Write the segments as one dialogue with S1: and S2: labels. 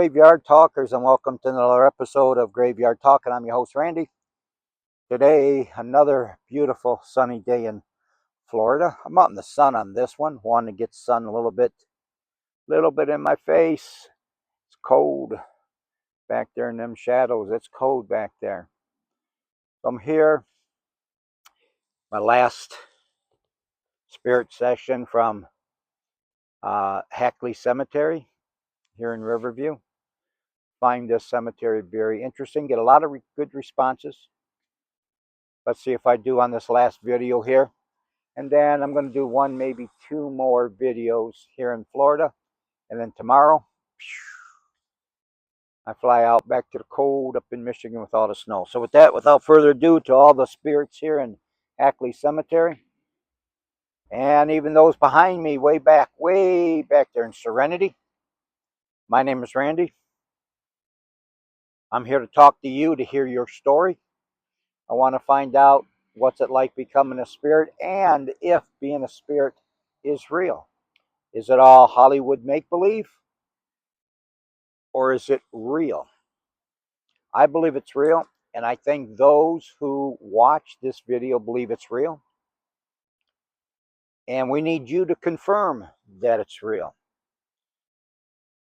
S1: Graveyard Talkers, and welcome to another episode of Graveyard Talk. And I'm your host, Randy. Today, another beautiful sunny day in Florida. I'm out in the sun on this one. Wanting to get sun a little bit in my face. It's cold back there in them shadows. It's cold back there. So I'm here. My last spirit session from Hackley Cemetery here in Riverview. Find this cemetery very interesting. Get a lot of good responses. Let's see if I do on this last video here. And then I'm going to do one, maybe two more videos here in Florida. And then tomorrow, I fly out back to the cold up in Michigan with all the snow. So with that, without further ado, to all the spirits here in Hackley Cemetery, and even those behind me way back there in Serenity, my name is Randy. I'm here to talk to you, to hear your story. I want to find out what's it like becoming a spirit, and if being a spirit is real. Is it all Hollywood make-believe, or is it real? I believe it's real, and I think those who watch this video believe it's real. And we need you to confirm that it's real.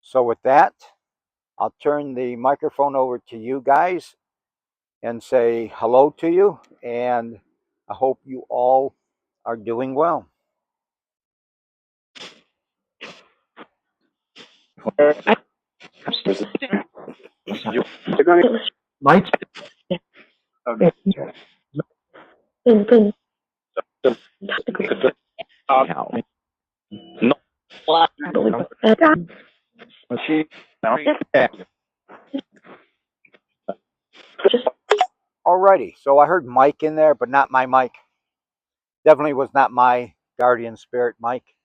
S1: So with that, I'll turn the microphone over to you guys and say hello to you, and I hope you all are doing well.
S2: Lights.
S1: Alrighty, so I heard Mike in there, but not my Mike. Definitely was not my guardian spirit, Mike.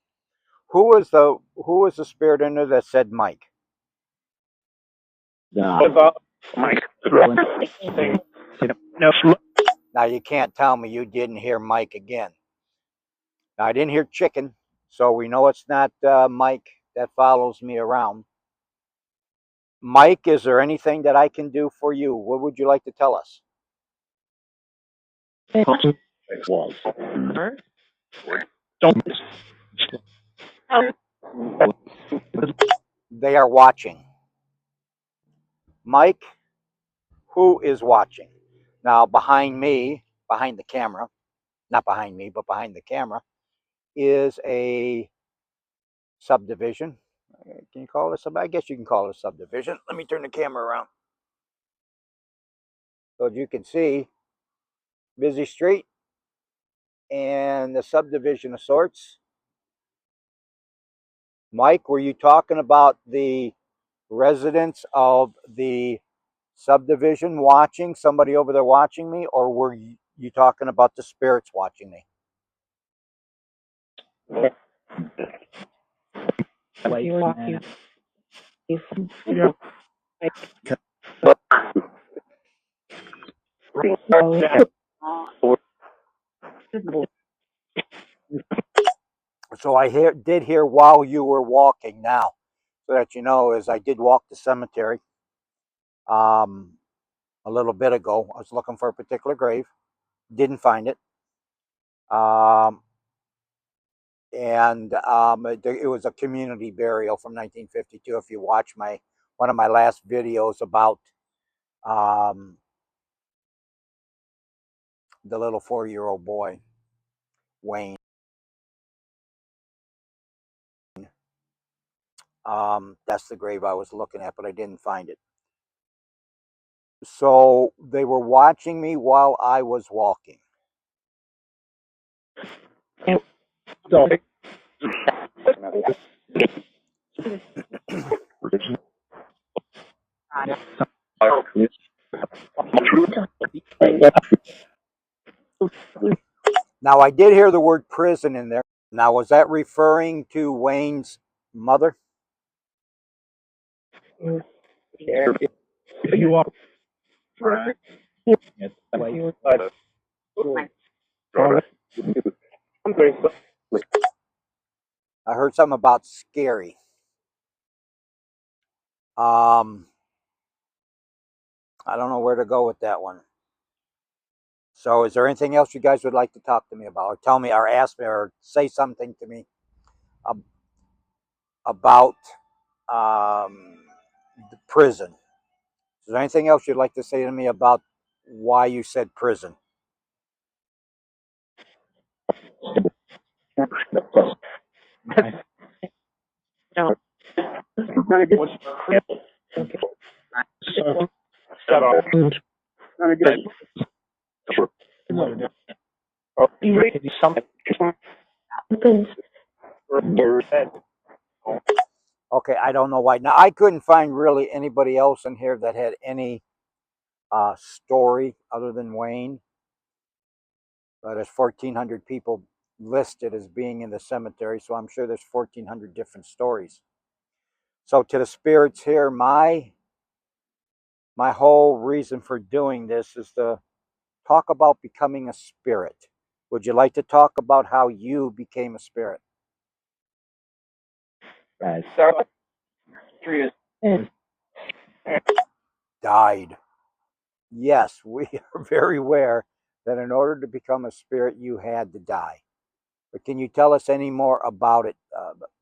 S1: Who was the spirit in there that said Mike? Now you can't tell me you didn't hear Mike again. Now I didn't hear chicken, so we know it's not Mike that follows me around. Mike, is there anything that I can do for you? What would you like to tell us? They are watching. Mike, who is watching? Now behind me, behind the camera, not behind me, but behind the camera, is a subdivision. Can you call it a subdivision? I guess you can call it a subdivision. Let me turn the camera around. So as you can see, busy street and the subdivision of sorts. Mike, were you talking about the residents of the subdivision watching, somebody over there watching me, or were you talking about the spirits watching me? So I did hear while you were walking. Now, so that you know, is I did walk the cemetery a little bit ago. I was looking for a particular grave, didn't find it, and it was a community burial from 1952. If you watch one of my last videos about the little 4-year-old boy, Wayne. That's the grave I was looking at, but I didn't find it. So they were watching me while I was walking. Now I did hear the word prison in there. Now was that referring to Wayne's mother?
S2: You are.
S1: I heard something about scary. I don't know where to go with that one. So is there anything else you guys would like to talk to me about, or tell me, or ask me, or say something to me about the prison? Is there anything else you'd like to say to me about why you said prison? Okay, I don't know why. Now, I couldn't find really anybody else in here that had any story other than Wayne. But there's 1,400 people listed as being in the cemetery, so I'm sure there's 1,400 different stories. So to the spirits here, my whole reason for doing this is to talk about becoming a spirit. Would you like to talk about how you became a spirit? Died. Yes, we are very aware that in order to become a spirit, you had to die. But can you tell us any more about it?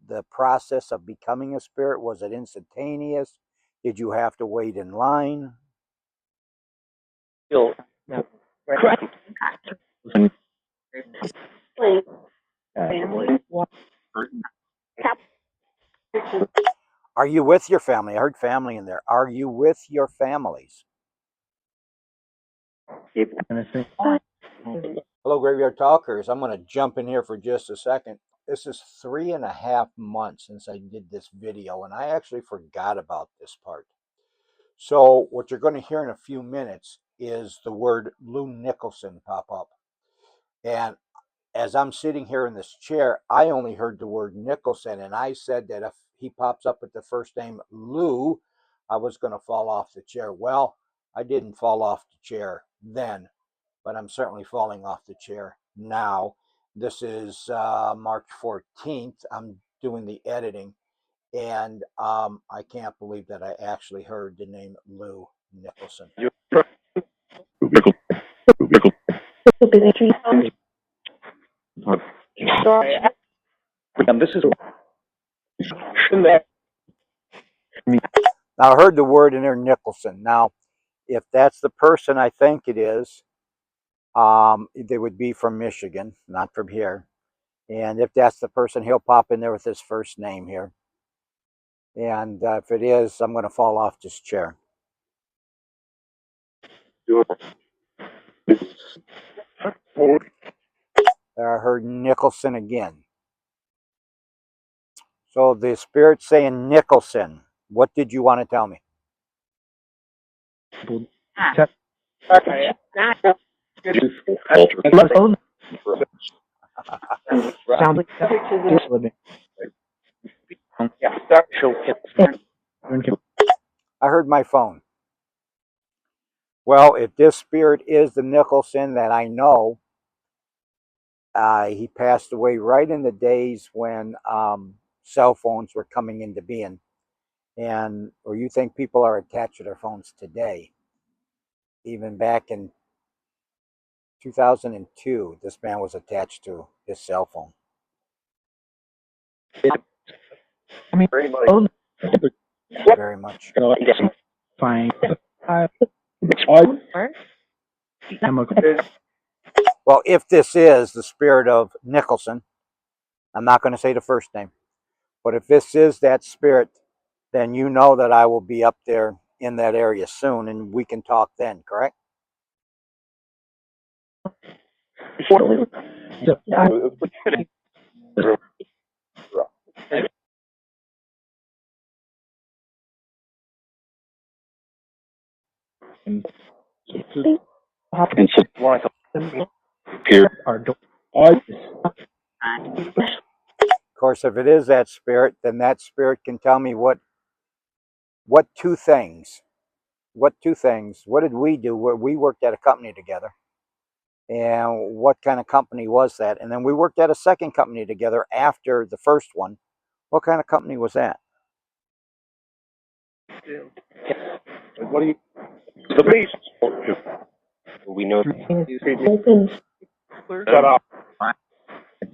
S1: The process of becoming a spirit, was it instantaneous? Did you have to wait in line? Are you with your family? I heard family in there. Are you with your families? Hello, Graveyard Talkers. I'm going to jump in here for just a second. This is 3.5 months since I did this video, and I actually forgot about this part. So, what you're going to hear in a few minutes is the word Lou Nicholson pop up. And as I'm sitting here in this chair, I only heard the word Nicholson, and I said that if he pops up with the first name Lou, I was going to fall off the chair. Well, I didn't fall off the chair then, but I'm certainly falling off the chair now. This is March 14th. I'm doing the editing, and I can't believe that I actually heard the name Lou Nicholson. Now, I heard the word in there, Nicholson. Now, if that's the person I think it is, they would be from Michigan, not from here. And if that's the person, he'll pop in there with his first name here. And if it is, I'm going to fall off this chair. There, I heard Nicholson again. So the spirit's saying Nicholson. What did you want to tell me? I heard my phone. Well, if this spirit is the Nicholson that I know, he passed away right in the days when cell phones were coming into being. And or you think people are attached to their phones today? Even back in 2002, this man was attached to his cell phone. Very much. Well, if this is the spirit of Nicholson, I'm not going to say the first name, but if this is that spirit, then you know that I will be up there in that area soon, and we can talk then, correct? Of course, if it is that spirit, then that spirit can tell me what two things, what did we do? Where we worked at a company together, and what kind of company was that? And then we worked at a second company together after the first one. What kind of company was that?
S2: What do you? The base. We know these people. Shut up.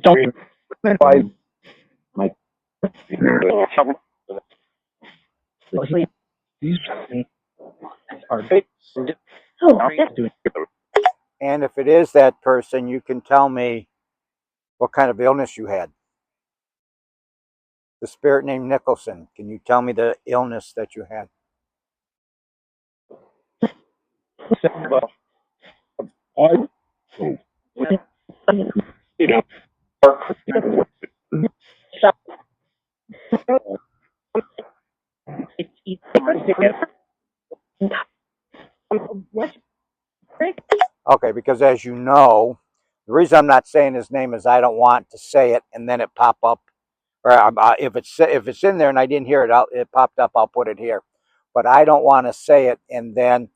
S2: Don't. Why? My. These are fake.
S1: And if it is that person, you can tell me what kind of illness you had. The spirit named Nicholson, can you tell me the illness that you had?
S2: I. You know.
S1: Okay, because as you know, the reason I'm not saying his name is I don't want to say it and then it pop up, or if it's in there and I didn't hear it, it popped up. I'll put it here, but I don't want to say it. And then,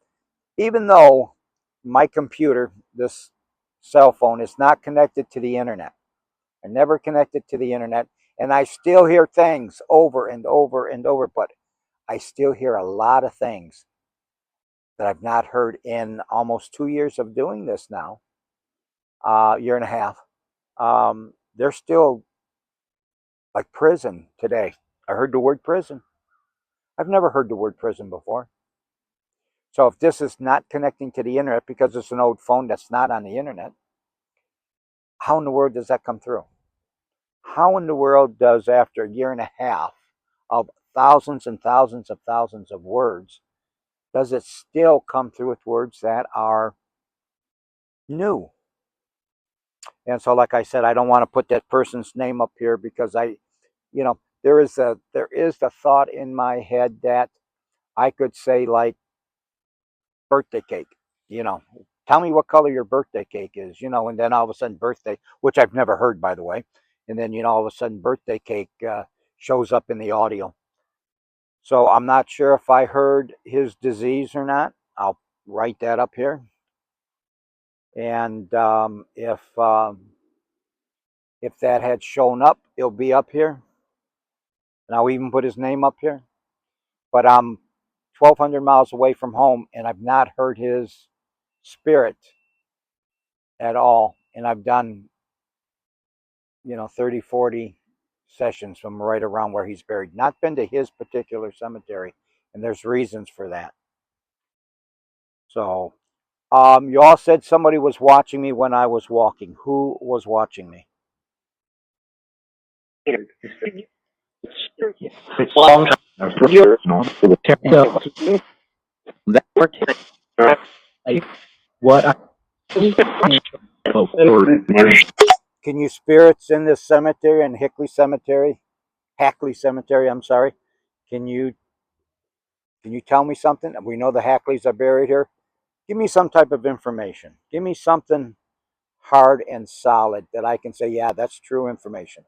S1: even though my computer, this cell phone, is not connected to the internet, I never connected to the internet, and I still hear things over and over and over, but I still hear a lot of things that I've not heard in almost 2 years of doing this now, year and a half. They're still like prison today. I heard the word prison. I've never heard the word prison before. So if this is not connecting to the internet because it's an old phone that's not on the internet, how in the world does that come through? How in the world does, after a year and a half of thousands and thousands of thousands of words, does it still come through with words that are new? And so, like I said, I don't want to put that person's name up here because there is the thought in my head that I could say, like, birthday cake, you know, tell me what color your birthday cake is, and then all of a sudden birthday, which I've never heard, by the way, and then all of a sudden birthday cake shows up in the audio. So I'm not sure if I heard his disease or not. I'll write that up here, and if that had shown up, it'll be up here, and I'll even put his name up here. But I'm 1,200 miles away from home, and I've not heard his spirit at all. And I've done 30, 40 sessions from right around where he's buried. Not been to his particular cemetery, and there's reasons for that. So, you all said somebody was watching me when I was walking. Who was watching me?
S2: It's a long time. So that what I
S1: Can you spirits in this cemetery, in Hackley Cemetery? I'm sorry. Can you tell me something? We know the Hackleys are buried here. Give me some type of information. Give me something hard and solid that I can say, yeah, that's true information.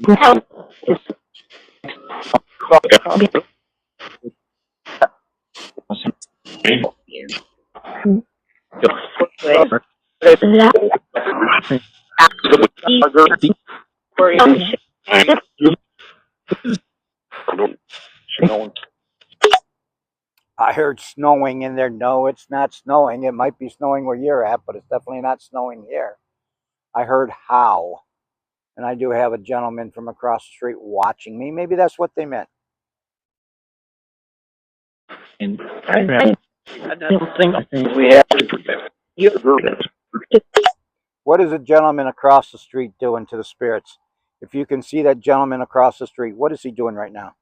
S1: I heard snowing in there. No, it's not snowing. It might be snowing where you're at, but it's definitely not snowing here. I heard how. And I do have a gentleman from across the street watching me. Maybe that's what they meant.
S2: and I don't think we have to.
S1: What is a gentleman across the street doing to the spirits? If you can see that gentleman across the street, what is he doing right now?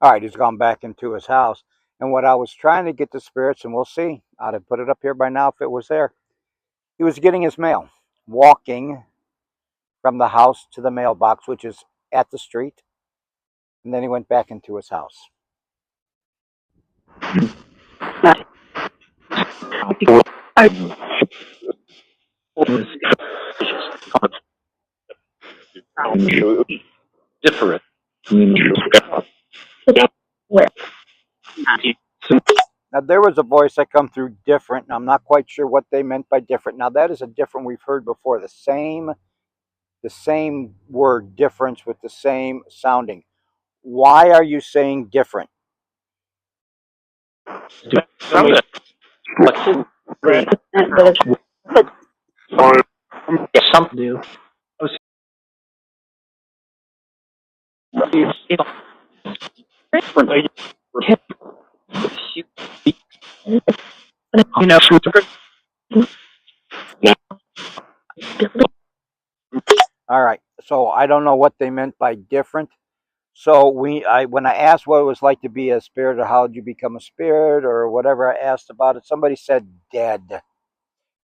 S1: All right, he's gone back into his house. And what I was trying to get the spirits, and we'll see, I'd have put it up here by now if it was there. He was getting his mail, walking from the house to the mailbox, which is at the street. And then he went back into his house.
S2: Different.
S1: Now there was a voice that come through different, and I'm not quite sure what they meant by different. Now that is a different we've heard before. The same word difference with the same sounding. Why are you saying different?
S2: Some do. You know,
S1: All right. So I don't know what they meant by different. So when I asked what it was like to be a spirit or how did you become a spirit or whatever I asked about it, somebody said dead.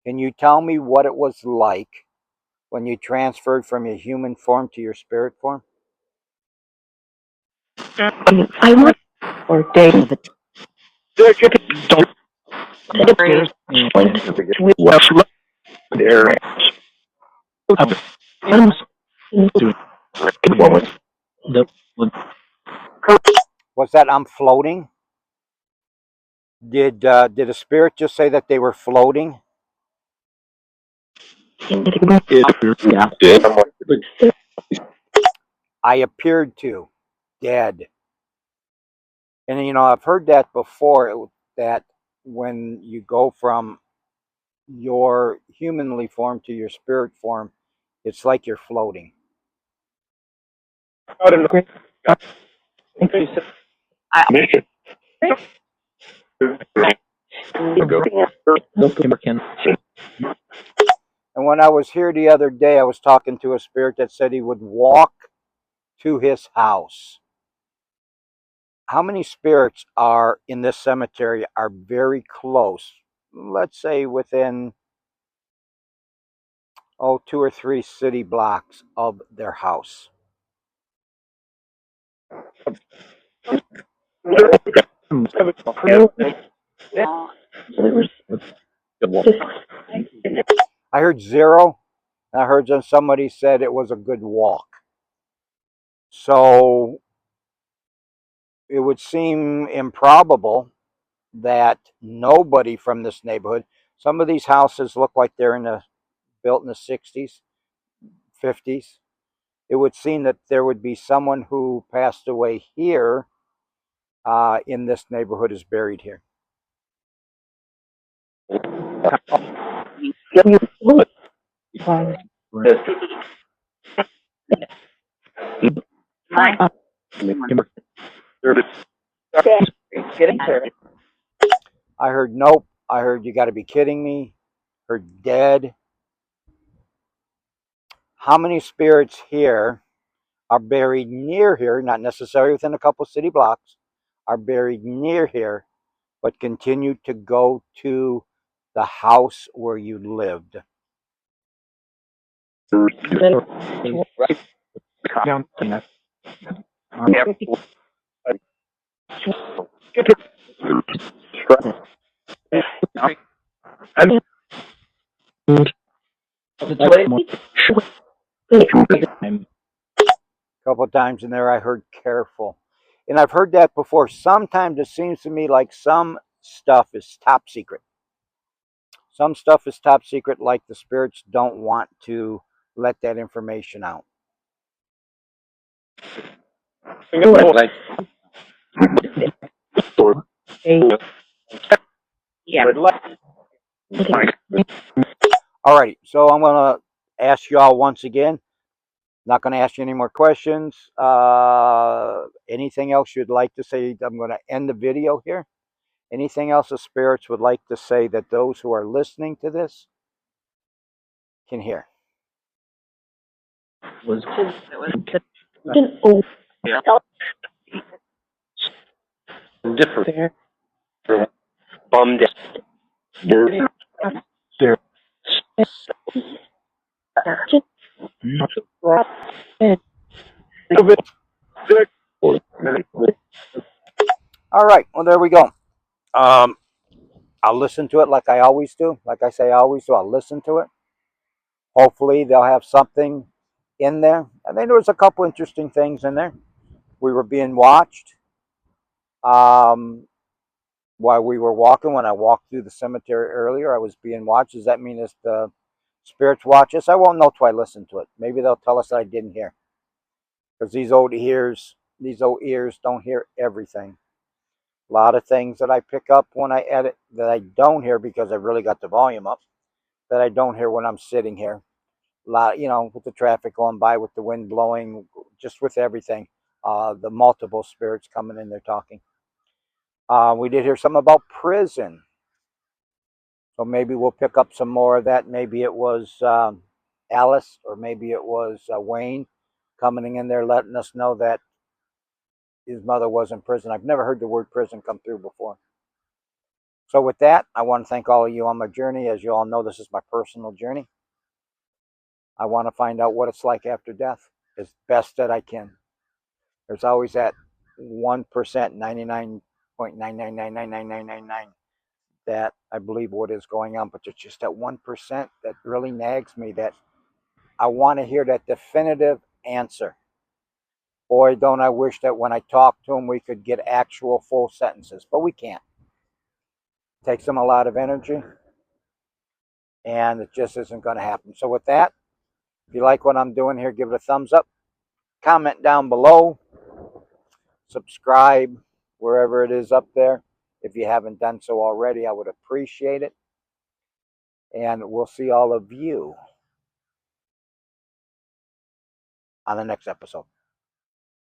S1: Can you tell me what it was like when you transferred from your human form to your spirit form?
S2: I want or day of the don't there.
S1: Was that I'm floating? Did a spirit just say that they were floating? I appeared to dead. And I've heard that before, that when you go from your humanly form to your spirit form, it's like you're floating. And when I was here the other day, I was talking to a spirit that said he would walk to his house. How many spirits are in this cemetery are very close? Let's say within 2 or 3 city blocks of their house. I heard 0, and I heard somebody said it was a good walk. So it would seem improbable that nobody from this neighborhood. Some of these houses look like they're built in the 60s, 50s. It would seem that there would be someone who passed away here in this neighborhood is buried here. I heard nope. I heard you got to be kidding me. Heard dead. How many spirits here are buried near here, not necessarily within a couple city blocks, are buried near here, but continue to go to the house where you lived? A couple of times in there I heard careful. And I've heard that before. Sometimes it seems to me like some stuff is top secret. Some stuff is top secret, like the spirits don't want to let that information out. All right, so I'm going to ask y'all once again. Not going to ask you any more questions. Anything else you'd like to say? I'm going to end the video here. Anything else the spirits would like to say that those who are listening to this can hear?
S2: Different. Bummed. There.
S1: All right, well, there we go. I'll listen to it like I always do. Like I say, I always do. I'll listen to it. Hopefully, they'll have something in there. I think there was a couple interesting things in there. We were being watched um, while we were walking. When I walked through the cemetery earlier, I was being watched. Does that mean it's the spirits watch us? I won't know till I listen to it. Maybe they'll tell us that I didn't hear, because these old ears don't hear everything. A lot of things that I pick up when I edit that I don't hear because I really got the volume up, that I don't hear when I'm sitting here. A lot, with the traffic going by, with the wind blowing, just with everything. The multiple spirits coming in there talking. We did hear something about prison, so maybe we'll pick up some more of that. Maybe it was Alice, or maybe it was Wayne coming in there letting us know that his mother was in prison. I've never heard the word prison come through before. So with that, I want to thank all of you on my journey. As you all know, this is my personal journey. I want to find out what it's like after death as best that I can. There's always that 1%, 99.9999999, that I believe what is going on, but there's just that 1% that really nags me, that I want to hear that definitive answer. Boy, don't I wish that when I talk to them, we could get actual full sentences, but we can't. It takes them a lot of energy, and it just isn't going to happen. So with that, if you like what I'm doing here, give it a thumbs up, comment down below, subscribe wherever it is up there. If you haven't done so already, I would appreciate it. And we'll see all of you on the next episode.